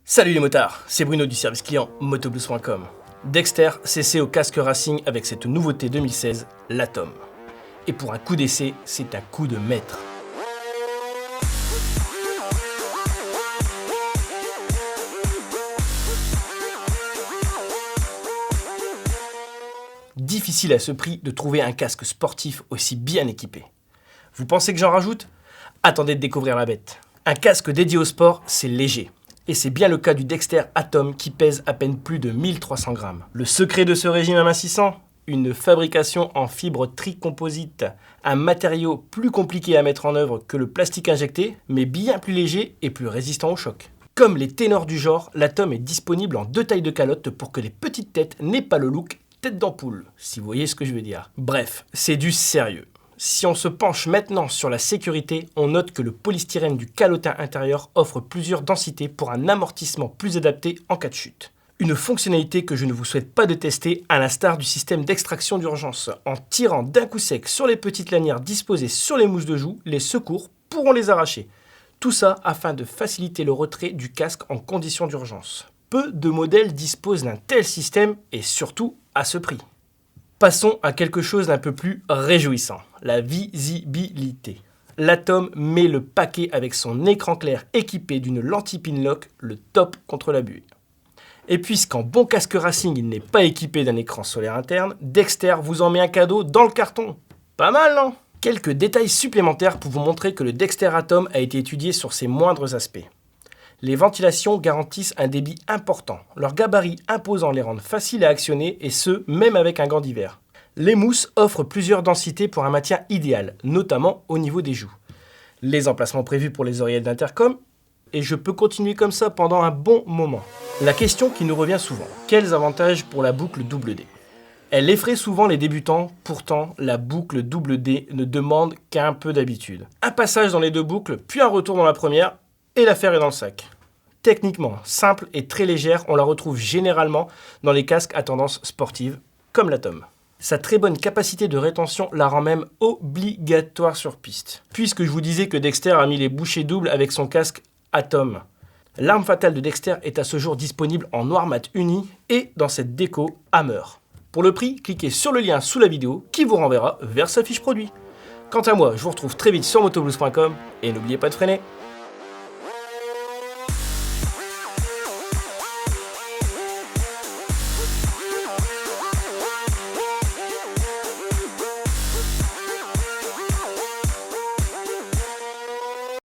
Salut les motards, c'est Bruno du service client motoblues.com. Dexter s'essaie au casque racing avec cette nouveauté 2016, l'Atom. Et pour un coup d'essai, c'est un coup de maître. Difficile à ce prix de trouver un casque sportif aussi bien équipé. Vous pensez que j'en rajoute? Attendez de découvrir la bête. Un casque dédié au sport, c'est léger. Et c'est bien le cas du Dexter Atom qui pèse à peine plus de 1300 grammes. Le secret de ce régime amincissant? Une fabrication en fibre tricomposite, un matériau plus compliqué à mettre en œuvre que le plastique injecté, mais bien plus léger et plus résistant au choc. Comme les ténors du genre, l'Atom est disponible en 2 tailles de calotte pour que les petites têtes n'aient pas le look tête d'ampoule, si vous voyez ce que je veux dire. Bref, c'est du sérieux. Si on se penche maintenant sur la sécurité, on note que le polystyrène du calotin intérieur offre plusieurs densités pour un amortissement plus adapté en cas de chute. Une fonctionnalité que je ne vous souhaite pas de tester à l'instar du système d'extraction d'urgence. En tirant d'un coup sec sur les petites lanières disposées sur les mousses de joue, les secours pourront les arracher. Tout ça afin de faciliter le retrait du casque en conditions d'urgence. Peu de modèles disposent d'un tel système et surtout à ce prix. Passons à quelque chose d'un peu plus réjouissant, la visibilité. L'Atom met le paquet avec son écran clair équipé d'une lentille Pinlock, le top contre la buée. Et puisqu'en bon casque racing il n'est pas équipé d'un écran solaire interne, Dexter vous en met un cadeau dans le carton. Pas mal, non? Quelques détails supplémentaires pour vous montrer que le Dexter Atom a été étudié sur ses moindres aspects. Les ventilations garantissent un débit important. Leurs gabarits imposants les rendent faciles à actionner et ce, même avec un gant d'hiver. Les mousses offrent plusieurs densités pour un maintien idéal, notamment au niveau des joues. Les emplacements prévus pour les oreillettes d'intercom, et je peux continuer comme ça pendant un bon moment. La question qui nous revient souvent, quels avantages pour la boucle double D? Elle effraie souvent les débutants, pourtant la boucle double D ne demande qu'un peu d'habitude. Un passage dans les deux boucles, puis un retour dans la première, et l'affaire est dans le sac. Techniquement simple et très légère, on la retrouve généralement dans les casques à tendance sportive, comme l'Atom. Sa très bonne capacité de rétention la rend même obligatoire sur piste. Puisque je vous disais que Dexter a mis les bouchées doubles avec son casque Atom. L'arme fatale de Dexter est à ce jour disponible en noir mat uni et dans cette déco Hammer. Pour le prix, cliquez sur le lien sous la vidéo qui vous renverra vers sa fiche produit. Quant à moi, je vous retrouve très vite sur motoblues.com et n'oubliez pas de freiner.